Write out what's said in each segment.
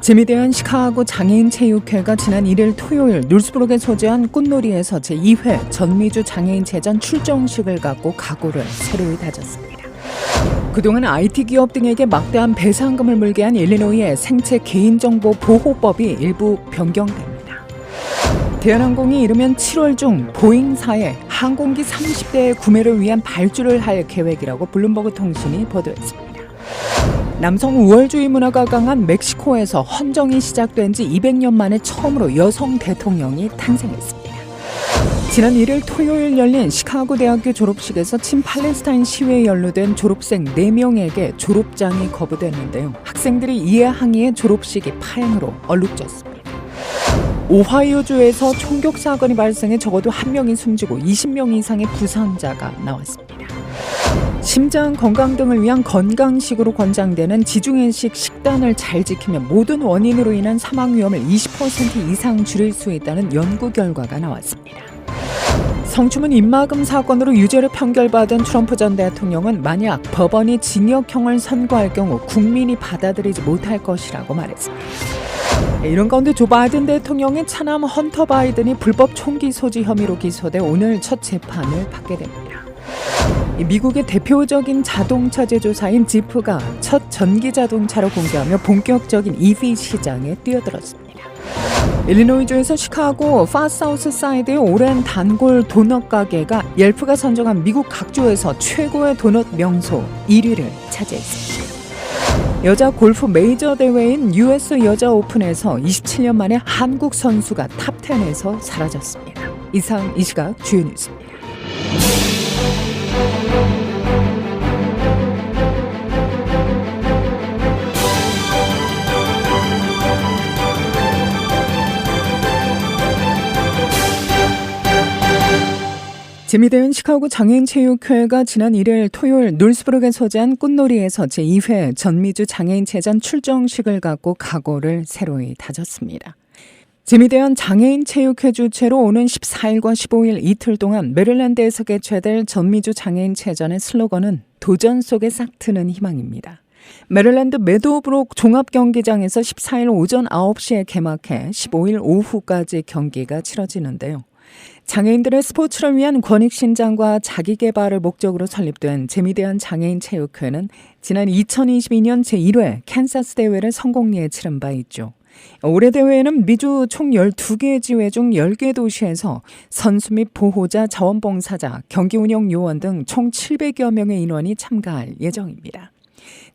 재미대한 시카고 장애인 체육회가 지난 1일 토요일 놀스브룩에 소재한 꽃놀이에서 제2회 전미주 장애인 체전 출정식을 갖고 각오를 새로이 다졌습니다. 그동안 IT 기업 등에게 막대한 배상금을 물게 한 일리노이의 생체 개인정보 보호법이 일부 변경됩니다. 대한항공이 이르면 7월 중 보잉사의 항공기 30대의 구매를 위한 발주를 할 계획이라고 블룸버그 통신이 보도했습니다. 남성 우월주의 문화가 강한 멕시코에서 헌정이 시작된 지 200년 만에 처음으로 여성 대통령이 탄생했습니다. 지난 1일 토요일 열린 시카고 대학교 졸업식에서 친팔레스타인 시위에 연루된 졸업생 4명에게 졸업장이 거부됐는데요. 학생들이 이해 항의해 졸업식이 파행으로 얼룩졌습니다. 오하이오주에서 총격 사건이 발생해 적어도 1명이 숨지고 20명 이상의 부상자가 나왔습니다. 심장 건강 등을 위한 건강식으로 권장되는 지중해식 식단을 잘 지키면 모든 원인으로 인한 사망 위험을 20% 이상 줄일 수 있다는 연구 결과가 나왔습니다. 성추문 입막음 사건으로 유죄를 판결받은 트럼프 전 대통령은 만약 법원이 징역형을 선고할 경우 국민이 받아들이지 못할 것이라고 말했습니다. 이런 가운데 조 바이든 대통령의 차남 헌터 바이든이 불법 총기 소지 혐의로 기소돼 오늘 첫 재판을 받게 됩니다. 미국의 대표적인 자동차 제조사인 지프가 첫 전기 자동차를 공개하며 본격적인 EV 시장에 뛰어들었습니다. 일리노이주에서 시카고 파사우스 사이드의 오랜 단골 도넛 가게가 옐프가 선정한 미국 각주에서 최고의 도넛 명소 1위를 차지했습니다. 여자 골프 메이저 대회인 US 여자 오픈에서 27년 만에 한국 선수가 탑10에서 사라졌습니다. 이상 이 시각 주요 뉴스입니다. 재미대한 시카고 장애인 체육회가 지난 1일 토요일 놀스브룩에 소재한 꽃놀이에서 제2회 전미주 장애인 체전 출정식을 갖고 각오를 새로이 다졌습니다. 재미대한 장애인 체육회 주최로 오는 14일과 15일 이틀 동안 메릴랜드에서 개최될 전미주 장애인 체전의 슬로건은 도전 속에 싹트는 희망입니다. 메릴랜드 메도브록 종합경기장에서 14일 오전 9시에 개막해 15일 오후까지 경기가 치러지는데요. 장애인들의 스포츠를 위한 권익신장과 자기개발을 목적으로 설립된 재미대한 장애인 체육회는 지난 2022년 제1회 캔사스 대회를 성공리에 치른 바 있죠. 올해 대회에는 미주 총 12개 지회 중 10개 도시에서 선수 및 보호자, 자원봉사자, 경기운영 요원 등 총 700여 명의 인원이 참가할 예정입니다.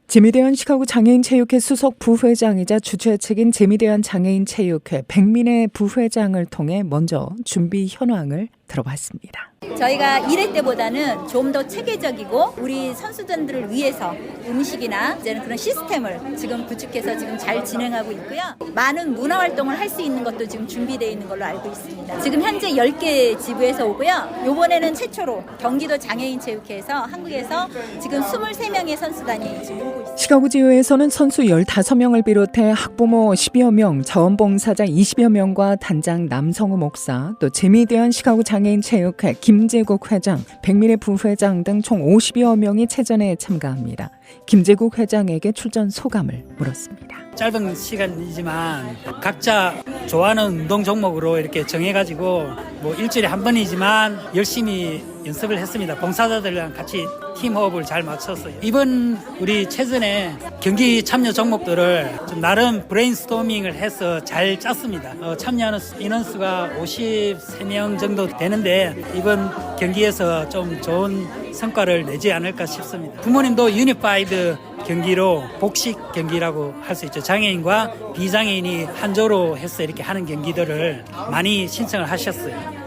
재미대한 시카고 장애인 체육회 수석 부회장이자 주최 측인 재미대한 장애인 체육회 백민혜 부회장을 통해 먼저 준비 현황을 들어봤습니다. 저희가 1회 때보다는 좀 더 체계적이고 우리 선수단들을 위해서 음식이나 이제는 그런 시스템을 지금 구축해서 지금 잘 진행하고 있고요. 많은 문화활동을 할 수 있는 것도 지금 준비되어 있는 걸로 알고 있습니다. 지금 현재 10개 지부에서 오고요. 이번에는 최초로 경기도 장애인체육회에서 한국에서 지금 23명의 선수단이 지금 오고 있습니다. 시카고 지회에서는 선수 15명을 비롯해 학부모 10여 명, 자원봉사자 20여 명과 단장 남성우 목사, 또 재미대한 시카고 장애인 체육회 김재국 회장, 백민혜 부회장 등 총 50여 명이 체전에 참가합니다. 김재국 회장에게 출전 소감을 물었습니다. 짧은 시간이지만 각자 좋아하는 운동 종목으로 이렇게 정해가지고 뭐 일주일에 한 번이지만 열심히 연습을 했습니다. 봉사자들이랑 같이 팀호흡을 잘 맞췄어요. 이번 우리 체전에 경기 참여 종목들을 좀 나름 브레인스토밍을 해서 잘 짰습니다. 참여하는 인원수가 53명 정도 되는데 이번 경기에서 좀 좋은 성과를 내지 않을까 싶습니다. 부모님도 유니파이드 경기로 복식 경기라고 할 수 있죠. 장애인과 비장애인이 한조로 해서 이렇게 하는 경기들을 많이 신청을 하셨어요.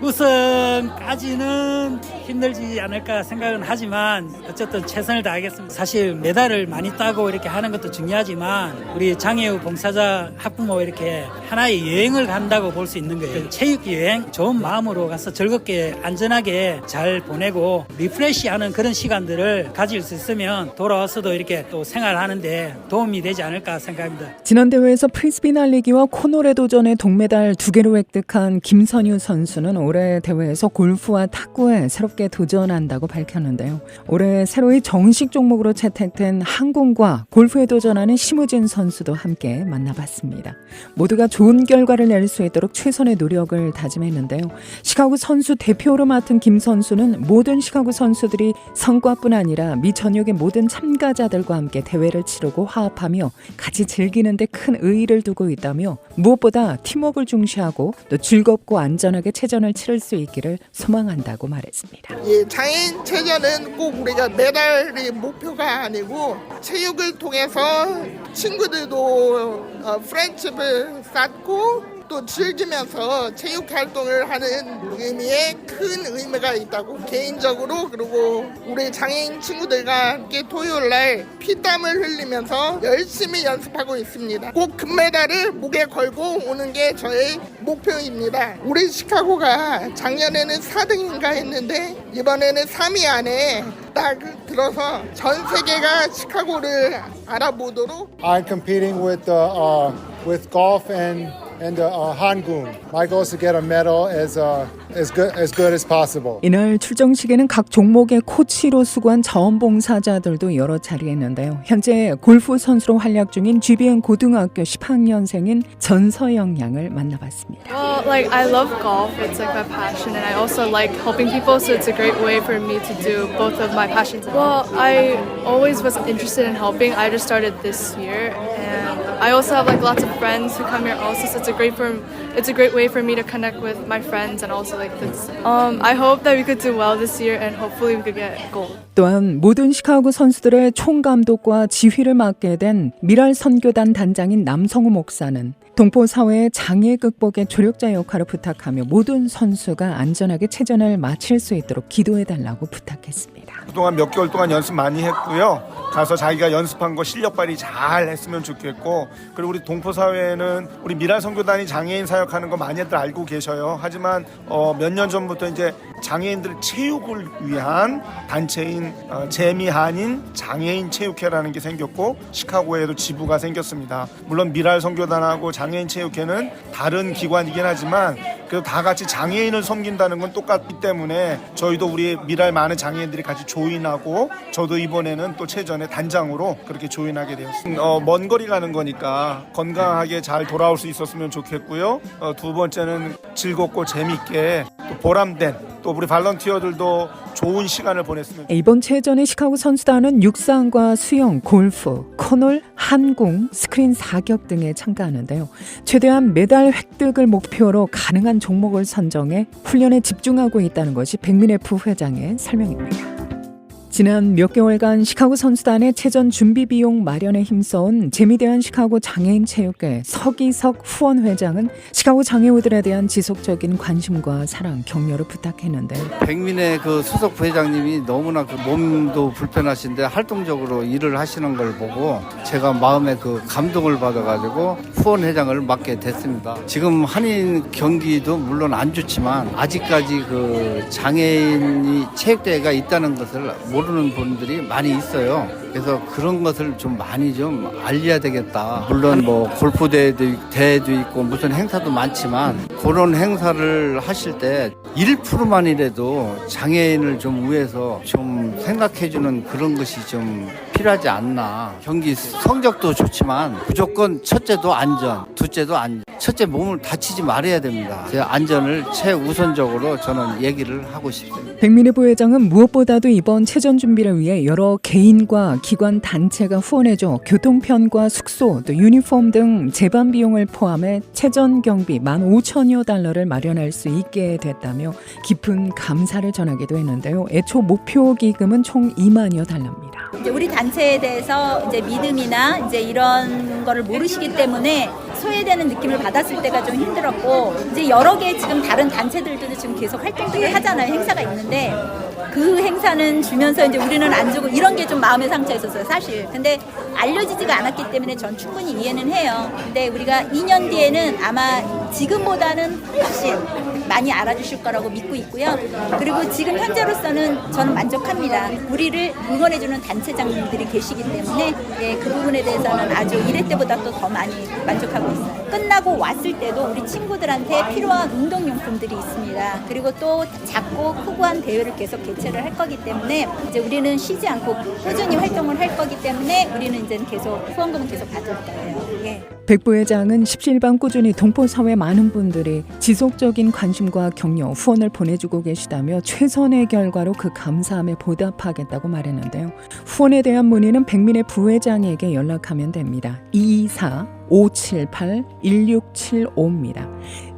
우승까지는 힘들지 않을까 생각은 하지만 어쨌든 최선을 다하겠습니다. 사실 메달을 많이 따고 이렇게 하는 것도 중요하지만 우리 장애우 봉사자 학부모 이렇게 하나의 여행을 간다고 볼 수 있는 거예요. 체육여행 좋은 마음으로 가서 즐겁게 안전하게 잘 보내고 리프레시하는 그런 시간들을 가질 수 있으면 돌아와서도 이렇게 또 생활하는데 도움이 되지 않을까 생각합니다. 지난 대회에서 프리스비 날리기와 코노레 도전의 동메달 2개를 획득한 김선유 선수는 올해 대회에서 골프와 탁구에 새롭게 도전한다고 밝혔는데요. 올해 새로이 정식 종목으로 채택된 항공과 골프에 도전하는 심우진 선수도 함께 만나봤습니다. 모두가 좋은 결과를 낼 수 있도록 최선의 노력을 다짐했는데요. 시카고 선수 대표로 맡은 김 선수는 모든 시카고 선수들이 성과뿐 아니라 미 전역의 모든 참가자들과 함께 대회를 치르고 화합하며 같이 즐기는 데 큰 의의를 두고 있다며 무엇보다 팀워크를 중시하고 또 즐겁고 안전하게 체전을 치를 수 있기를 소망한다고 말했습니다. 예, 장애인 체전은 꼭 우리가 메달이 목표가 아니고 체육을 통해서 친구들도 프렌드십을 쌓고 또 즐기면서 체육 활동을 하는 의미에 큰 의미가 있다고 개인적으로 그리고 우리 장애인 친구들과 함께 토요일날 피땀을 흘리면서 열심히 연습하고 있습니다. 꼭 금메달을 목에 걸고 오는 게 저의 목표입니다. 우리 시카고가 작년에는 4등인가 했는데 이번에는 3위 안에 딱 들어서 전 세계가 시카고를 알아보도록. I'm competing with golf and Hangum. My goal is to get a medal as good as possible. 이날 출정식에는 각 종목의 코치로 수고한 자원봉사자들도 여러 자리했는데요. 현재 골프 선수로 활약 중인 GBN 고등학교 10학년생인 전서영 양을 만나봤습니다. Well, like I love golf. It's like my passion, and I also like helping people. So it's a great way for me to do both of my passions. Well, I always was interested in helping. I just started this year, and I also have like lots of friends who come here also. So it's a great way for me to connect with my friends and also like this. I hope that we could do well this year, and hopefully we could get gold. 또한 모든 시카고 선수들의 총감독과 지휘를 맡게 된 미랄 선교단 단장인 남성우 목사는 동포 사회의 장애 극복의 조력자 역할을 부탁하며 모든 선수가 안전하게 체전을 마칠 수 있도록 기도해달라고 부탁했습니다. 그동안 몇 개월 동안 연습 많이 했고요. 가서 자기가 연습한 거 실력 발휘 잘 했으면 좋겠고, 그리고 우리 동포 사회에는 우리 미랄 선교단이 장애인 사역하는 거 많이들 알고 계셔요. 하지만 몇 년 전부터 이제 장애인들 체육을 위한 단체인 재미한인 장애인 체육회라는 게 생겼고 시카고에도 지부가 생겼습니다. 물론 미랄 선교단하고 장애인 체육회는 다른 기관이긴 하지만 그래도 다 같이 장애인을 섬긴다는 건 똑같기 때문에 저희도 우리 미랄 많은 장애인들이 같이 조인하고 저도 이번에는 또 체전에 단장으로 그렇게 조인하게 되었습니다. 먼 거리 가는 거니까 건강하게 잘 돌아올 수 있었으면 좋겠고요. 두 번째는 즐겁고 재밌게 또 보람된 또 우리 발런티어들도 좋은 시간을 보냈으면 좋겠습니다. 이번 체전에 시카고 선수단은 육상과 수영, 골프, 커놀, 한궁, 스크린 사격 등에 참가하는데요. 최대한 메달 획득을 목표로 가능한 종목을 선정해 훈련에 집중하고 있다는 것이 백민F 회장의 설명입니다. 지난 몇 개월간 시카고 선수단의 체전 준비 비용 마련에 힘써온 재미대한 시카고 장애인 체육회 서기석 후원 회장은 시카고 장애우들에 대한 지속적인 관심과 사랑, 격려를 부탁했는데요. 백민의 그 수석 부회장님이 너무나 그 몸도 불편하신데 활동적으로 일을 하시는 걸 보고 제가 마음에 그 감동을 받아가지고 후원 회장을 맡게 됐습니다. 지금 한인 경기도 물론 안 좋지만 아직까지 그 장애인이 체육대회가 있다는 것을 모르는 분들이 많이 있어요. 그래서 그런 것을 좀 많이 좀 알려야 되겠다. 물론 뭐 골프 대회도 있고 무슨 행사도 많지만 그런 행사를 하실 때 1%만이라도 장애인을 좀 위해서 좀 생각해주는 그런 것이 좀 필요하지 않나. 경기 성적도 좋지만 무조건 첫째도 안전, 둘째도 안전. 첫째 몸을 다치지 말아야 됩니다. 제 안전을 최우선적으로 저는 얘기를 하고 싶습니다. 백민희 부회장은 무엇보다도 이번 체전 준비를 위해 여러 개인과 기관 단체가 후원해줘 교통편과 숙소, 또 유니폼 등 제반 비용을 포함해 체전 경비 15,000여 달러를 마련할 수 있게 됐다며 깊은 감사를 전하기도 했는데요. 애초 목표 기금은 총 2만여 달러입니다. 이제 우리 단체에 대해서 이제 믿음이나 이제 이런 거를 모르시기 때문에 소외되는 느낌을 받았을 때가 좀 힘들었고, 이제 여러 개 지금 다른 단체들도 지금 계속 활동들을 하잖아요. 행사가 있는데 그 행사는 주면서 이제 우리는 안 주고 이런 게 좀 마음의 상처였었어요, 사실. 근데 알려지지가 않았기 때문에 전 충분히 이해는 해요. 근데 우리가 2년 뒤에는 아마 지금보다는 훨씬 많이 알아주실 거라고 믿고 있고요. 그리고 지금 현재로서는 저는 만족합니다. 우리를 응원해주는 단체장님들이 계시기 때문에 예, 그 부분에 대해서는 아주 1회 때보다 또 더 많이 만족하고 있어요. 끝나고 왔을 때도 우리 친구들한테 필요한 운동용품들이 있습니다. 그리고 또 작고 크고한 대회를 계속 개최를 할 거기 때문에 이제 우리는 쉬지 않고 꾸준히 활동을 할 거기 때문에 우리는 이제 계속 후원금은 계속 받을 거예요. 예. 백 부회장은 십시일반 꾸준히 동포사회 많은 분들이 지속적인 관심과 격려, 후원을 보내주고 계시다며 최선의 결과로 그 감사함에 보답하겠다고 말했는데요. 후원에 대한 문의는 백민의 부회장에게 연락하면 됩니다. 224-578-1675입니다.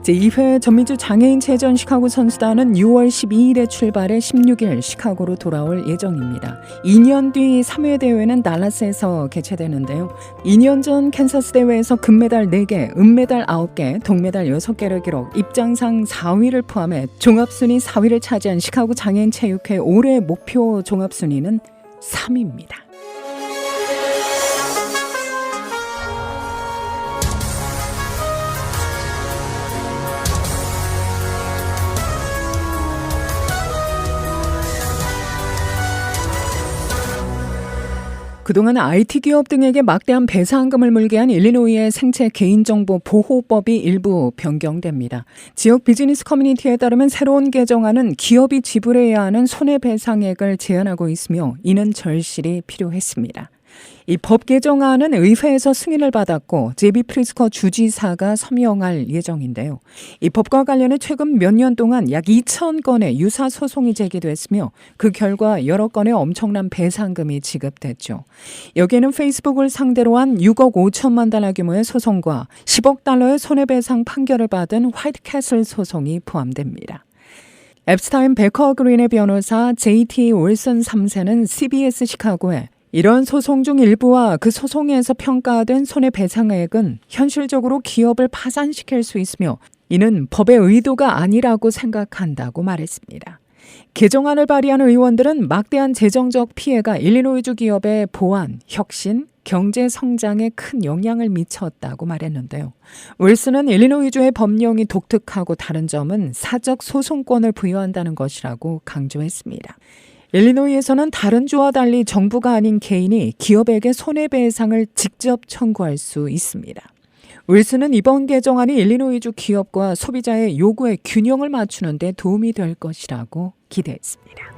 제2회 전미주 장애인 체전 시카고 선수단은 6월 12일에 출발해 16일 시카고로 돌아올 예정입니다. 2년 뒤 3회 대회는 달라스에서 개최되는데요. 2년 전 캔사스 대회에서 금메달 4개, 은메달 9개, 동메달 6개를 기록, 입장상 4위를 포함해 종합순위 4위를 차지한 시카고 장애인 체육회 올해 목표 종합순위는 3위입니다. 그동안 IT 기업 등에게 막대한 배상금을 물게 한 일리노이의 생체 개인정보 보호법이 일부 변경됩니다. 지역 비즈니스 커뮤니티에 따르면 새로운 개정안은 기업이 지불해야 하는 손해배상액을 제한하고 있으며 이는 절실히 필요했습니다. 이 법 개정안은 의회에서 승인을 받았고 제비 프리스커 주지사가 서명할 예정인데요. 이 법과 관련해 최근 몇 년 동안 약 2,000건의 유사 소송이 제기됐으며 그 결과 여러 건의 엄청난 배상금이 지급됐죠. 여기에는 페이스북을 상대로 한 6억 5천만 달러 규모의 소송과 10억 달러의 손해배상 판결을 받은 화이트캐슬 소송이 포함됩니다. 앱스타인 베커 그린의 변호사 JT 윌슨 3세는 CBS 시카고에 이런 소송 중 일부와 그 소송에서 평가된 손해배상액은 현실적으로 기업을 파산시킬 수 있으며 이는 법의 의도가 아니라고 생각한다고 말했습니다. 개정안을 발의한 의원들은 막대한 재정적 피해가 일리노이주 기업의 보안, 혁신, 경제 성장에 큰 영향을 미쳤다고 말했는데요. 윌슨은 일리노이주의 법령이 독특하고 다른 점은 사적 소송권을 부여한다는 것이라고 강조했습니다. 일리노이에서는 다른 주와 달리 정부가 아닌 개인이 기업에게 손해배상을 직접 청구할 수 있습니다. 윌슨은 이번 개정안이 일리노이주 기업과 소비자의 요구에 균형을 맞추는 데 도움이 될 것이라고 기대했습니다.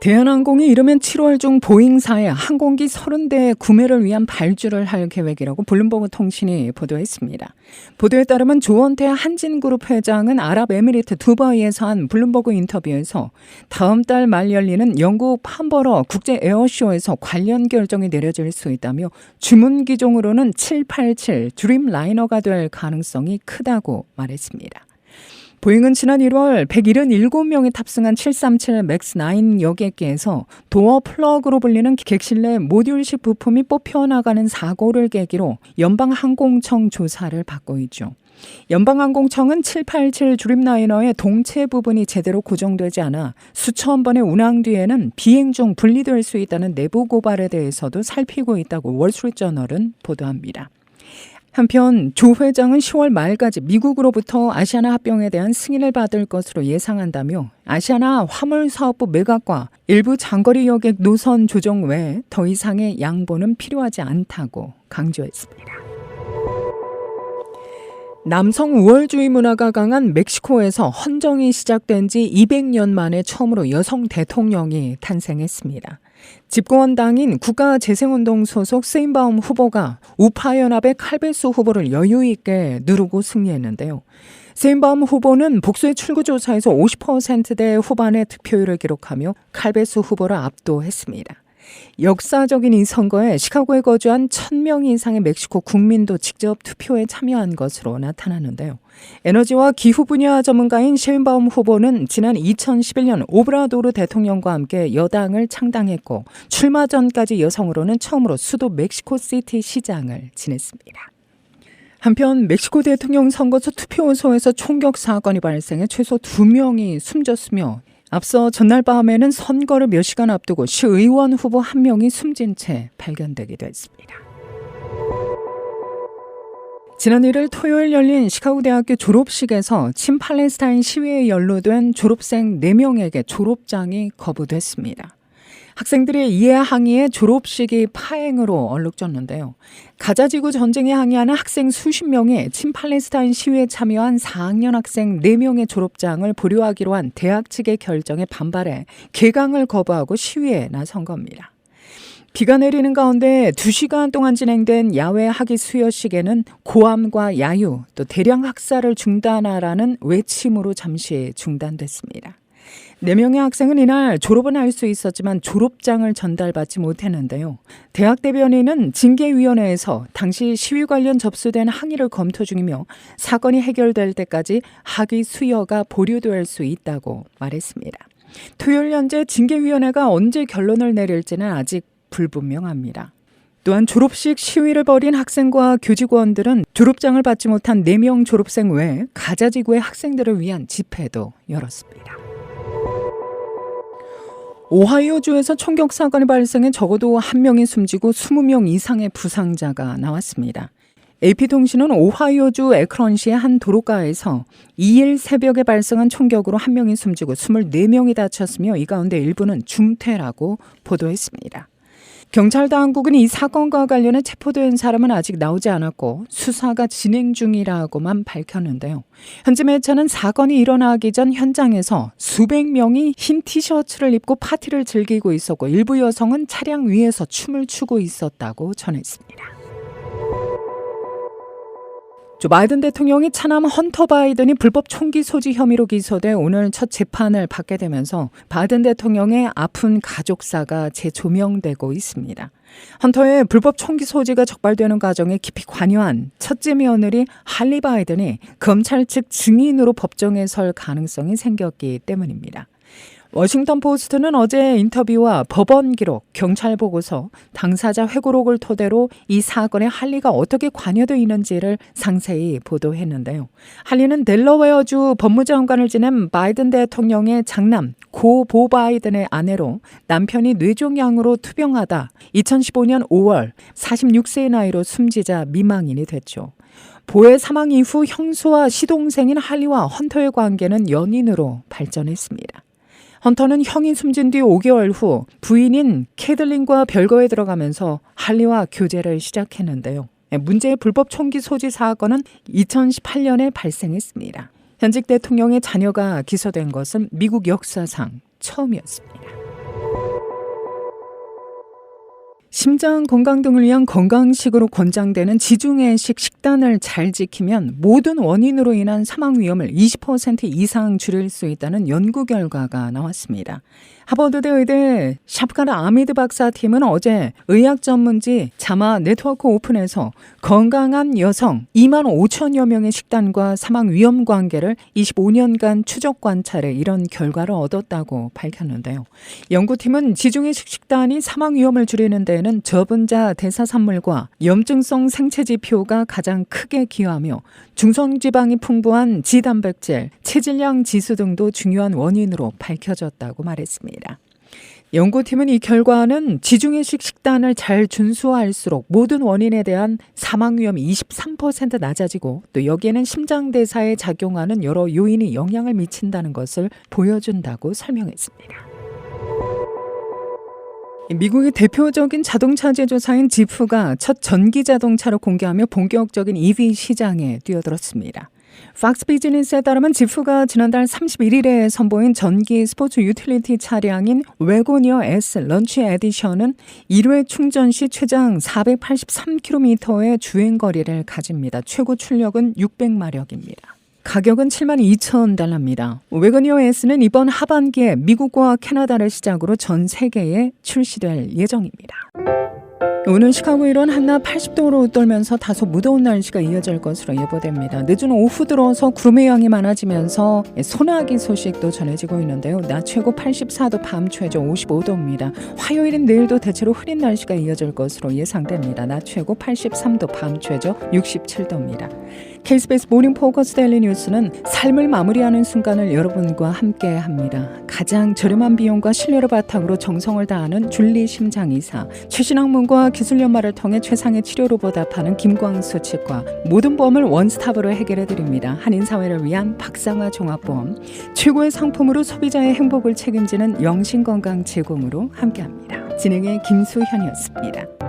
대한항공이 이르면 7월 중 보잉사에 항공기 30대 구매를 위한 발주를 할 계획이라고 블룸버그 통신이 보도했습니다. 보도에 따르면 조원태 한진그룹 회장은 아랍에미리트 두바이에서 한 블룸버그 인터뷰에서 다음 달 말 열리는 영국 함버러 국제 에어쇼에서 관련 결정이 내려질 수 있다며 주문 기종으로는 787 드림라이너가 될 가능성이 크다고 말했습니다. 보잉은 지난 1월 177명이 탑승한 737 맥스9 여객기에서 도어 플러그로 불리는 객실 내 모듈식 부품이 뽑혀나가는 사고를 계기로 연방항공청 조사를 받고 있죠. 연방항공청은 787 드림라이너의 동체 부분이 제대로 고정되지 않아 수천 번의 운항 뒤에는 비행 중 분리될 수 있다는 내부 고발에 대해서도 살피고 있다고 월스트리트저널은 보도합니다. 한편 조 회장은 10월 말까지 미국으로부터 아시아나 합병에 대한 승인을 받을 것으로 예상한다며 아시아나 화물사업부 매각과 일부 장거리 여객 노선 조정 외에 더 이상의 양보는 필요하지 않다고 강조했습니다. 남성 우월주의 문화가 강한 멕시코에서 헌정이 시작된 지 200년 만에 처음으로 여성 대통령이 탄생했습니다. 집권당인 국가재생운동 소속 세인바움 후보가 우파 연합의 칼베스 후보를 여유 있게 누르고 승리했는데요. 세인바움 후보는 복수의 출구조사에서 50%대 후반의 득표율을 기록하며 칼베스 후보를 압도했습니다. 역사적인 이 선거에 시카고에 거주한 1,000명 이상의 멕시코 국민도 직접 투표에 참여한 것으로 나타나는데요. 에너지와 기후 분야 전문가인 셰인바움 후보는 지난 2011년 오브라도르 대통령과 함께 여당을 창당했고 출마 전까지 여성으로는 처음으로 수도 멕시코시티 시장을 지냈습니다. 한편 멕시코 대통령 선거소 투표소에서 총격 사건이 발생해 최소 2명이 숨졌으며 앞서 전날 밤에는 선거를 몇 시간 앞두고 시의원 후보 1명이 숨진 채 발견되기도 했습니다. 지난 1일 토요일 열린 시카고 대학교 졸업식에서 친팔레스타인 시위에 연루된 졸업생 4명에게 졸업장이 거부됐습니다. 학생들의 이해 항의에 졸업식이 파행으로 얼룩졌는데요. 가자지구 전쟁에 항의하는 학생 수십 명이 친팔레스타인 시위에 참여한 4학년 학생 4명의 졸업장을 보류하기로 한 대학 측의 결정에 반발해 개강을 거부하고 시위에 나선 겁니다. 비가 내리는 가운데 2시간 동안 진행된 야외 학위 수여식에는 고함과 야유, 또 대량 학살을 중단하라는 외침으로 잠시 중단됐습니다. 4명의 학생은 이날 졸업은 할 수 있었지만 졸업장을 전달받지 못했는데요. 대학 대변인은 징계위원회에서 당시 시위 관련 접수된 항의를 검토 중이며 사건이 해결될 때까지 학위 수여가 보류될 수 있다고 말했습니다. 토요일 현재 징계위원회가 언제 결론을 내릴지는 아직 불분명합니다. 또한 졸업식 시위를 벌인 학생과 교직원들은 졸업장을 받지 못한 4명 졸업생 외에 가자지구의 학생들을 위한 집회도 열었습니다. 오하이오주에서 총격 사건이 발생해 적어도 1명이 숨지고 20명 이상의 부상자가 나왔습니다. AP통신은 오하이오주 에크런시의 한 도로가에서 2일 새벽에 발생한 총격으로 1명이 숨지고 24명이 다쳤으며 이 가운데 일부는 중태라고 보도했습니다. 경찰 당국은 이 사건과 관련해 체포된 사람은 아직 나오지 않았고 수사가 진행 중이라고만 밝혔는데요. 현지 매체는 사건이 일어나기 전 현장에서 수백 명이 흰 티셔츠를 입고 파티를 즐기고 있었고 일부 여성은 차량 위에서 춤을 추고 있었다고 전했습니다. 조 바이든 대통령이 차남 헌터 바이든이 불법 총기 소지 혐의로 기소돼 오늘 첫 재판을 받게 되면서 바이든 대통령의 아픈 가족사가 재조명되고 있습니다. 헌터의 불법 총기 소지가 적발되는 과정에 깊이 관여한 첫째 며느리 할리 바이든이 검찰 측 증인으로 법정에 설 가능성이 생겼기 때문입니다. 워싱턴 포스트는 어제 인터뷰와 법원 기록, 경찰 보고서, 당사자 회고록을 토대로 이 사건에 할리가 어떻게 관여되어 있는지를 상세히 보도했는데요. 할리는 델러웨어주 법무장관을 지낸 바이든 대통령의 장남 고 보 바이든의 아내로 남편이 뇌종양으로 투병하다 2015년 5월 46세의 나이로 숨지자 미망인이 됐죠. 보의 사망 이후 형수와 시동생인 할리와 헌터의 관계는 연인으로 발전했습니다. 헌터는 형이 숨진 뒤 5개월 후 부인인 캐들린과 별거에 들어가면서 할리와 교제를 시작했는데요. 문제의 불법 총기 소지 사건은 2018년에 발생했습니다. 현직 대통령의 자녀가 기소된 것은 미국 역사상 처음이었습니다. 심장 건강 등을 위한 건강식으로 권장되는 지중해식 식단을 잘 지키면 모든 원인으로 인한 사망 위험을 20% 이상 줄일 수 있다는 연구 결과가 나왔습니다. 하버드대 의대 샤프카르 아미드 박사팀은 어제 의학 전문지 자마 네트워크 오픈에서 건강한 여성 2만 5천여 명의 식단과 사망 위험 관계를 25년간 추적 관찰해 이런 결과를 얻었다고 밝혔는데요. 연구팀은 지중해식 식단이 사망 위험을 줄이는 데에는 저분자 대사산물과 염증성 생체 지표가 가장 크게 기여하며 중성지방이 풍부한 지단백질, 체질량 지수 등도 중요한 원인으로 밝혀졌다고 말했습니다. 연구팀은 이 결과는 지중해식 식단을 잘 준수할수록 모든 원인에 대한 사망 위험이 23% 낮아지고 또 여기에는 심장대사에 작용하는 여러 요인이 영향을 미친다는 것을 보여준다고 설명했습니다. 미국의 대표적인 자동차 제조사인 지프가 첫 전기 자동차를 공개하며 본격적인 EV 시장에 뛰어들었습니다. 팍스 비즈니스에 따르면 지프가 지난달 31일에 선보인 전기 스포츠 유틸리티 차량인 웨고니어 S 런치 에디션은 1회 충전 시 최장 483km의 주행거리를 가집니다. 최고 출력은 600마력입니다. 가격은 $72,000입니다. 웨고니어 S는 이번 하반기에 미국과 캐나다를 시작으로 전 세계에 출시될 예정입니다. 오늘 시카고 일원 한낮 80도로 떨면서 다소 무더운 날씨가 이어질 것으로 예보됩니다. 늦은 오후 들어서 구름의 양이 많아지면서 소나기 소식도 전해지고 있는데요. 낮 최고 84도, 밤 최저 55도입니다. 화요일인 내일도 대체로 흐린 날씨가 이어질 것으로 예상됩니다. 낮 최고 83도, 밤 최저 67도입니다. KBS 모닝 포커스 데일리 뉴스는 삶을 마무리하는 순간을 여러분과 함께합니다. 가장 저렴한 비용과 신뢰를 바탕으로 정성을 다하는 줄리 심장의사, 최신 학문과 기술 연마를 통해 최상의 치료로 보답하는 김광수 치과, 모든 보험을 원스톱으로 해결해드립니다. 한인사회를 위한 박상화 종합보험, 최고의 상품으로 소비자의 행복을 책임지는 영신건강 제공으로 함께합니다. 진행의 김수현이었습니다.